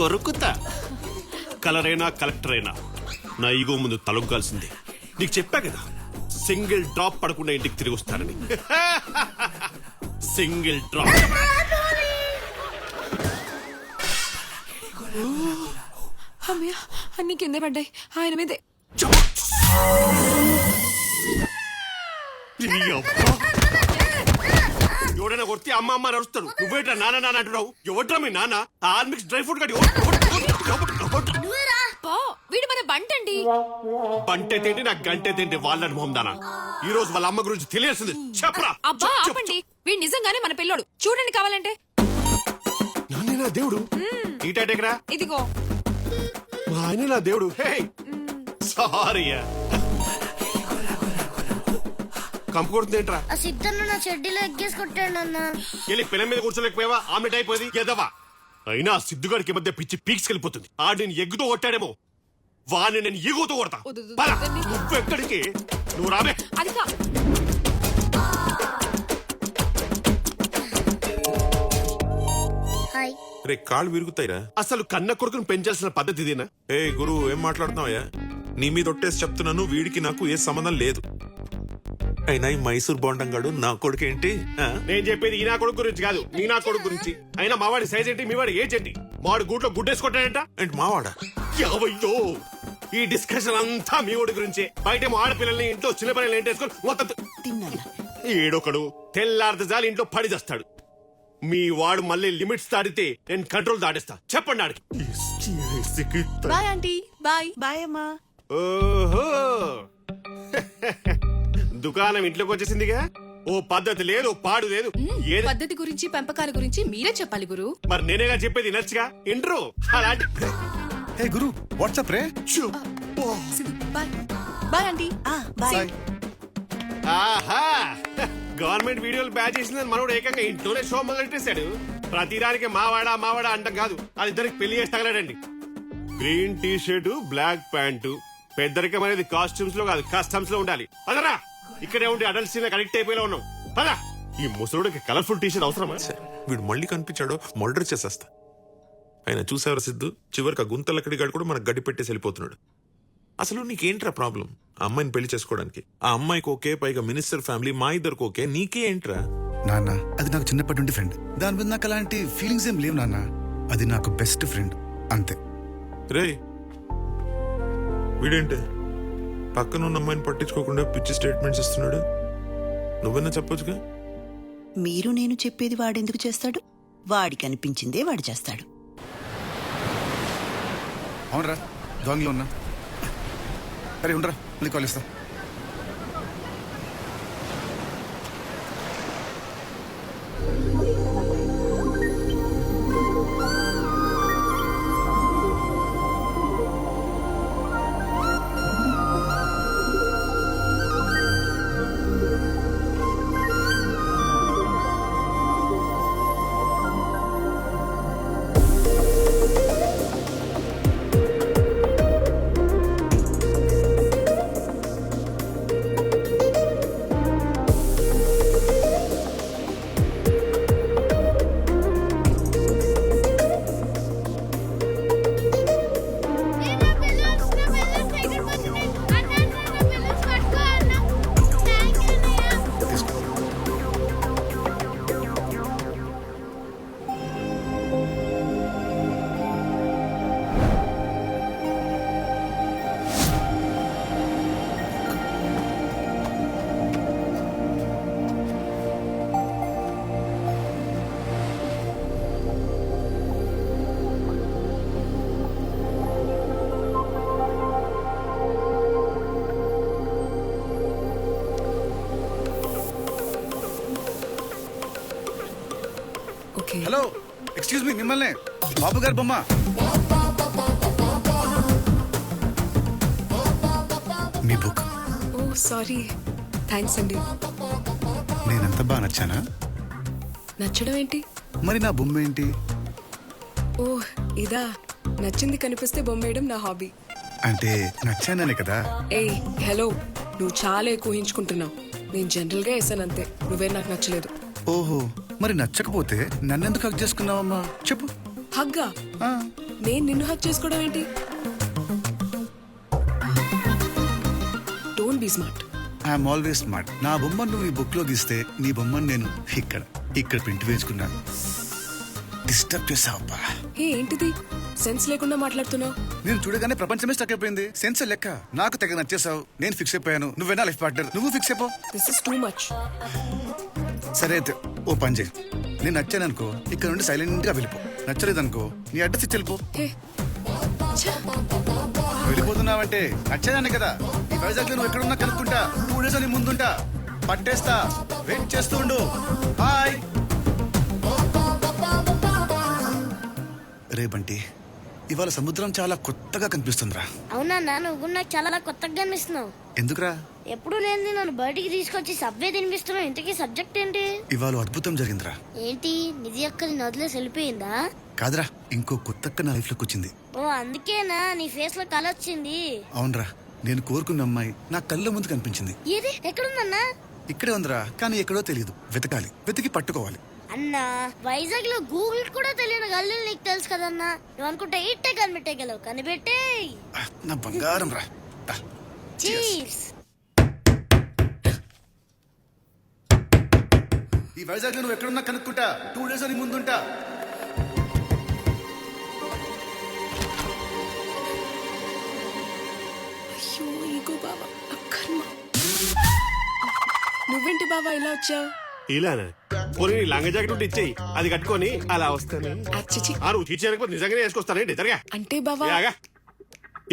కొరుకుతా. Colour అయినా collector అయినా నా ఈగో ముందు తలొగ్గాల్సిందే. నీకు చెప్పా కదా సింగిల్ డ్రాప్ పడకుండా ఇంటికి తిరిగి వస్తానని. Single drop. అమ్మయ్య అన్ని కిందే పడ్డాయి ఆయన మీదే. ఎవడైనా కొడితే అమ్మ అమ్మ నడుస్తాడు. నువ్వేట్రా నాన్న నాన్న అంటున్నావు? ఎవట్రా మీ నాన్న? ఆర్మిక్స్ డ్రై ఫ్రూట్ గడి వీడు మన బంటండి. బంటే తింటి నాకు గంటే తింటి వాళ్ళని మొహందానా. ఈ రోజు వాళ్ళ అమ్మ గురించి తెలియాల్సింది చెప్పరా. అబ్బా ఆపండి, వీడు నిజంగానే మన పిల్లోడు. చూడండి కావాలంటే. నాన్నే నా దేవుడు. ఈ టైట్ ఎక్కడా? ఇదిగో మా ఆయన నా దేవుడు. సారీ కంపు కొడుతుంది ఏంట్రా? ఆ సిద్ధన్న నా చెడ్డీలో ఎగ్గేసి కొట్టాడు అన్న. వెళ్ళి పిల్ల మీద కూర్చోలేకపోయావా? ఆమెట్ అయిపోయింది ఎదవా. అయినా ఆ సిద్ధుగాడికి మధ్య పిచ్చి పీక్స్ వెళ్ళిపోతుంది. ఆడు నేను ఎగ్గుతో కొట్టాడేమో, వాడిని నేను ఈగోతో కొడతా. నువ్వెక్కడికి? నువ్వు రాబే. అది కా హాయ్. రే కాళ్ళు విరుగుతాయిరా. అసలు కన్న కొడుకును పెంచాల్సిన పద్ధతి ఇదేనా? ఏ గురు ఏం మాట్లాడుతున్నావయ్యా? నీ మీద ఒట్టేసి చెప్తున్నాను, వీడికి నాకు ఏ సంబంధం లేదు. అయినా ఈ మైసూర్ బోండంగాడు నా కొడుకు ఏంటి? నేను చెప్పేది ఈ నా కొడుకు గురించి కాదు, నీ నా కొడుకు గురించి. అయినా మావాడి సైజ్ ఏంటి, మీవాడి ఏజ్ ఏంటి? మావాడి గూట్లో గుడ్డేసుకుంటాడంట. ఏంటి మావాడా? యావయ్యో ఈ డిస్కషన్ అంతా మీ వాడి గురించే. బయటేమో ఆడపిల్లల్ని ఇంట్లో చిన్న పిల్లల్ని ఏంటేసుకొని మొత్తం ఏడొకడు తెల్లారితే చాలు ఇంట్లో పడి చేస్తాడు. మీ వాడు మళ్ళీ లిమిట్స్ దాటితే నేను కంట్రోల్ దాటిస్తా. చెప్పండి ఆడికి. Bye aunty. బాయ్ బాయ్ అమ్మా. ఓహో దుకాణం ఇంట్లోకి వచ్చేసిందిగా. ఓ పద్ధతి లేదు, పాడు లేదు. పద్ధతి గురించి పెంపకాల గురించి మీరే చెప్పాలి గురు. మరి నేనేగా చెప్పేది నచ్చగా ఇంట్రో అలాంటి. హే గురు వాట్సాప్ రే. Bye bye aunty. బాయ్. ఆహా గవర్నమెంట్ వీడియోలు బ్యాచ్ చేసిందని మనోడు ఏకంగా ఇంట్లోనే షో మొదలెట్టేశాడు. ప్రతిదానికి మావాడా మావాడా అంటాం కాదు, అది ఇద్దరికి పెళ్లి చేసి తగలడండి. Green T shirt, black pant. పెద్దరికం అనేది కాస్ట్యూమ్స్ లో కాదు, కస్టమ్స్ లో ఉండాలి. పదరా, ఇక్కడే ఉండి అడల్ట్ సీన్ అడిక్ట్ అయిపోయేలా ఉన్నాం. పదా. ఈ ముసలుడికి కలర్ఫుల్ టీ షర్ట్ అవసరమా? వీడు మళ్ళీ కనిపించాడో మర్డర్ చేసేస్తా. ఆయన చూసేవారు సిద్ధు, చివరికి ఆ గుంతలక్కడిగాడు కూడా మనకు గడ్డి పెట్టేసి వెళ్ళిపోతున్నాడు. అసలు నీకేంట్రా ప్రాబ్లం? ఆ అమ్మాయిని పెళ్లి చేసుకోవడానికి. ఆ అమ్మాయికి ఓకే, పైగా మినిస్టర్ ఫ్యామిలీ, మా ఇద్దరికి ఓకే, నీకే ఏంట్రా? నాన్న అది నాకు చిన్నప్పటి నుండి ఫ్రెండ్. దాని మీద నాకు అలాంటి ఫీలింగ్స్ ఏం లేవు నాన్న. అది నాకు బెస్ట్ ఫ్రెండ్ అంతే. రే వీడేంటి పక్కన ఉన్న అమ్మాయిని పట్టించుకోకుండా పిచ్చి స్టేట్మెంట్స్ ఇస్తున్నాడు? నువ్వన్నా చెప్పొచ్చుగా. మీరు నేను చెప్పేది వాడెందుకు చేస్తాడు? వాడికి అనిపించిందే వాడు చేస్తాడు. అవునరా దొంగలో ఉన్నా. అరే ఉండరా, మళ్ళీ కాల్ ఇస్తా. హలో ఎక్స్క్యూజ్ మీ, మిమ్మల్ని బాబు గారు బొమ్మ. మీ బుక్. ఓ సారీ, థ్యాంక్స్ అండి. నేనంత బాగా నచ్చానా? నచ్చడం ఏంటి? మరి నా బొమ్మ ఏంటి? ఓ ఇదా, నచ్చింది కనిపిస్తే బొమ్మేయడం నా హాబీ. అంటే నచ్చాననే కదా. ఏయ్ హలో, నువ్వు చాలా ఎక్కువ ఊహించుకుంటున్నావు. నేను జనరల్ గా వేసాను అంతే, నువ్వే నాకు నచ్చలేదు. ఓహో, మరి నచ్చకపోతే నన్నెందుకు హక్ చేసుకున్నావమ్మా చెప్పు. హగ్గా? నేను నిన్ను హక్ చేసుకోవడం ఏంటి? Don't be smart. I'm always smart. నా బొమ్మను నువ్వు ఈ బుక్ లో గీస్తే నీ బొమ్మను నేను ఇక్కడ ప్రింట్ వేసుకున్నాను. డిస్టర్బ్ చేసావబ్బా. హే ఏంటిది సెన్స్ లేకుండా మాట్లాడుతున్నావు? నేను చూడగానే ప్రపంచమే స్టక్ అయిపోయింది. సెన్స్ లెక్క. నాకు తెగ నచ్చేసావు. నేను ఫిక్స్ అయిపోయాను. నువ్వేనా లైఫ్ పార్ట్నర్? నువ్వు ఫిక్స్ అయిపో. This is too much. సరే అయితే ఓ పని చేయి. నేను నచ్చాననుకో ఇక్కడ నుండి సైలెంట్ గా వెళ్ళిపో. నచ్చలేదనుకో నీ అడ్రస్ ఇచ్చి వెళ్ళిపో. హే ఛ! వెళ్ళిపోతున్నావంటే నచ్చేదాన్ని కదా. ఈ వైజాగ్ నువ్వు ఎక్కడున్నా కనుక్కుంటా. 2 days అని ముందుంటా. పట్టేస్తా. వెయిట్ చేస్తూ ఉండు. బాయ్. రే బంటి, ఇవాళ సముద్రం చాలా కొత్తగా కనిపిస్తుందిరా. అవునా, నువ్వు నాకు చాలా కొత్తగా కనిపిస్తున్నావు. ఎందుకురా? ఎప్పుడు నేను నన్ను బయటికి తీసుకొచ్చి సబ్వే తినిపిస్తున్నావు. ఇంతకీ సబ్జెక్ట్ ఏంటి? ఇవాళ అద్భుతం జరిగిందిరా. ఏంటి? నిధి అక్కది నదిలేసి వెళ్ళిపోయిందా? కాదురా, ఇంకో కొత్తక్క నా లైఫ్ లోకి వచ్చింది. ఓ అందుకేనా నీ ఫేస్ లో కళ వచ్చింది? అవునరా, నేను కోరుకున్న అమ్మాయి నా కళ్ళ ముందు కనిపించింది. ఏది? ఎక్కడుందన్నా? ఇక్కడే ఉందిరా, కానీ ఎక్కడో తెలియదు. వెతకాలి, వెతికి పట్టుకోవాలి. అన్నా, వైజాగ్ లో గూగుల్ కూడా తెలియని గల్లీలు నీకు తెలుసు కదన్నా. నువ్వు అనుకుంటే ఇట్టే కనిపెట్టగలవు. కనిపెట్టే. నా బంగారం రా. చీర్స్. ఈ వైజాగ్ నువ్వు ఎక్కడున్నా కనుక్కుంటా. 2 days అని ముందుంటా. అయ్యో ఈగో బావా, అక్కర్మ. నువ్వేంటి బావా ఇలా వచ్చావు? ఇలానా? పోనీ నీ లంగ జాకెట్ ఉంటే ఇచ్చేయి, అది కట్టుకొని అలా వస్తాను. అచ్చిచి. నువ్వు తీర్చేయకపోతే నిజంగానే వేసుకొస్తానండి ఇద్దరుగా. అంటే బావా యాగా.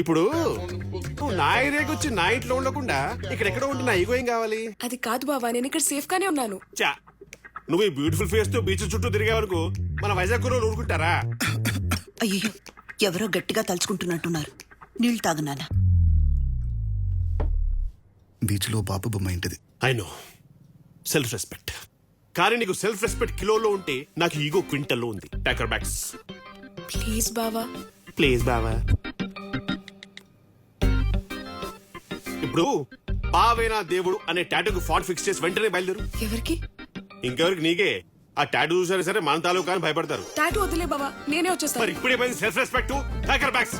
ఇప్పుడు నువ్వు నా ఏరియాకి వచ్చి నా ఇంట్లో ఉండకుండా ఇక్కడెక్కడో ఉంటే నా ఈగో ఏం కావాలి? అది కాదు బావా, నేను ఇక్కడ సేఫ్ గానే ఉన్నాను. చా, నువ్వు ఈ బ్యూటిఫుల్ ఫేస్ తో బీచ్ చుట్టూ తిరిగే వరకు మన వైజాగ్ లో ఊరుకుంటారా? అయ్యో, ఎవరో గట్టిగా తలుచుకుంటున్నట్టున్నారు. నీళ్ళు తాగునానా? బీచ్ లో బాబు బొమ్మ ఇంటిది. I know, self respect. కానీ నీకు సెల్ఫ్ రెస్పెక్ట్ కిలోలో ఉంటే నాకు ఈగో క్వింటల్లో ఉంది. Talker bags. ప్లీజ్ బావా. ప్లీజ్ బావా. ఇప్పుడు బావేనా దేవుడు అనే టాటూకి ఫాట్ ఫిక్స్ చేసి వెంటనే బయలుదేరు. ఎవరికి? ఇంకెవరికి? నీకే. ఆ టాటూ చూసారా సరే మన తాలూకా అని భయపడతారు. టాటూ వదిలే బావా, నేనే మరి వచ్చేస్తాను. ఇప్పుడే పోయింది self respect. Talker bags.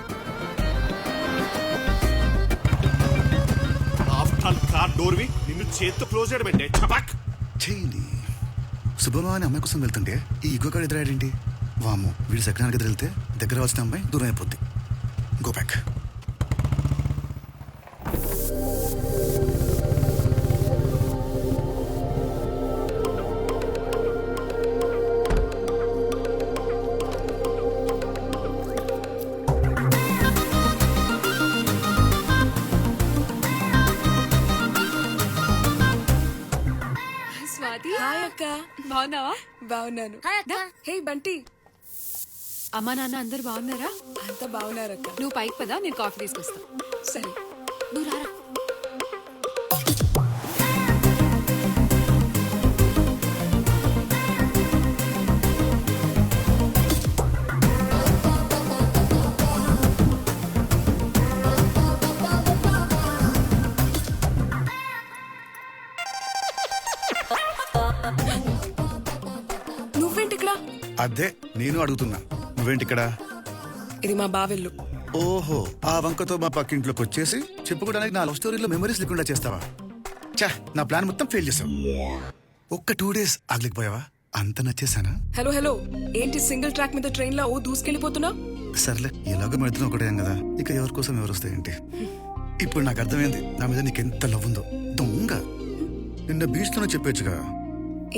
After all car door వి నిన్ను చేత్తో క్లోజ్ చేయడం అంటే చపాక్. చేయండి. శుభమా అని అమ్మాయి కోసం వెళ్తుంటే ఈ ఈగో కాడ ఎదురాడేంటి? వాము, వీడు సెకండ్ ఎదురు వెళ్తే దగ్గర వచ్చిన అమ్మాయి దూరం అయిపోద్ది. Go back. స్వాతి. హాయ్ అక్క. బాగున్నావా? బాగున్నాను. హాయ్ అక్క. హే బంటి. అమ్మా నాన్న అందరు బాగున్నారా? అంతా బాగున్నారక్క. నువ్వు పైకి పదా, నేను కాఫీ తీసుకొస్తా. సరే. నువ్వు రారా. నువ్వేంటి ఇక్కడ? అదే నేను అడుగుతున్నా, నువ్వేంటి ఇక్కడ? ఇది మా బావెల్లు. ఓహో, ఆ వంకతో మా పక్కింట్లోకి వచ్చేసి చెప్పుకోవడానికి నా లవ్ స్టోరీలో మెమరీస్ లేకుండా చేస్తావా? చా, నా ప్లాన్ మొత్తం ఫెయిల్ చేసావు. ఒక్క 2 days ఆగలేకపోయావా? అంత నచ్చేసానా? హలో హలో, ఏంటి సింగిల్ ట్రాక్ మీద ట్రైన్ లో ఓ దూసుకెళ్ళిపోతున్నావు? సర్లే, ఎలాగో మన ఇద్దరం ఒకటే కదా, ఇక ఎవరి కోసం ఎవరు వస్తాయేంటి? ఇప్పుడు నాకు అర్థమైంది నా మీద నీకెంత లవ్ ఉందో. దొంగ, నిన్న బీచ్ లోనే చెప్పొచ్చుగా.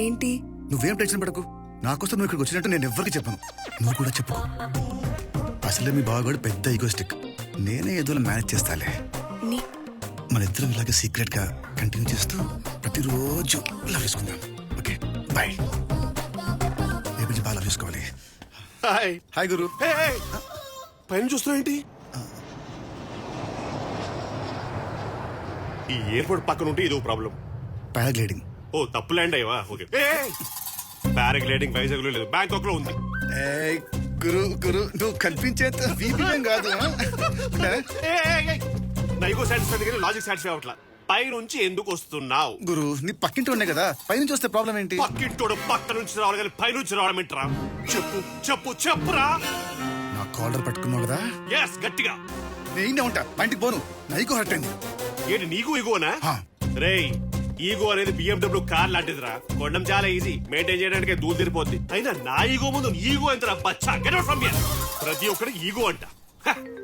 ఏంటి? నువ్వేం టెన్షన్ పడకు. నా కోసం నువ్వు ఇక్కడికి వచ్చినట్టు నేను ఎవ్వరికి చెప్పను. నువ్వు కూడా చెప్పుకో. అసలే మీ బావగాడు పెద్ద ఈగోస్టిక్. నేనే ఏదో మేనేజ్ చేస్తాలే. నీ మన ఇద్దరం ఇలాగే సీక్రెట్ గా కంటిన్యూ చేస్తూ ప్రతిరోజు లవ్ చేసుకుందాం. Okay, bye. రేపు నుంచి బాగా లవ్ చేసుకోవాలి. హాయ్. హాయ్ గురు. Hey, hey. పైన చూస్తున్నావు ఏంటి? ఈ ఎయిర్పోర్ట్ పక్కన ఉంటే ఇదో ప్రాబ్లం. పారాగ్లైడింగ్. ఓ, తప్పు ల్యాండ్ అయ్యవా? ఓకే. పారాగ్లైడింగ్ వైజాగ్ లో లేదు, బ్యాంకాక్ లో ఉంది. గురు గురు, నువ్వు కనిపించేంత వీపీఎం కాదు. నైగో సాటిస్ఫై కానీ లాజిక్ సాటిస్ఫై అవట్లా. పై నుంచి ఎందుకు వస్తున్నావు? గురు, నీ పక్కింటి ఉన్నాయి కదా, పైనుంచి వస్తే ప్రాబ్లం ఏంటి? పక్కింటోడు పక్క నుంచి రావాలి కానీ పై నుంచి రావడం ఏంట్రా? చెప్పు చెప్పు చెప్పురా. నా కాలర్ పట్టుకున్నావు కదా ఎస్ గట్టిగా. నేనే ఉంటా బయటికి పోను నైకు హర్ట్ అయింది ఏంటి నీకు ఈగోనా? హా. రేయ్ ఈగో అనేది BMW కార్ లాంటిదిరా. కొనడం చాలా ఈజీ, మెయింటైన్ చేయడానికి దూరం తిరిపోద్ది. అయినా నా ఈగో ముందు ఈగో ఎంతరా బచ్చా. Get out from here. ప్రతి ఒక్కరికి ఈగో అంట. హ!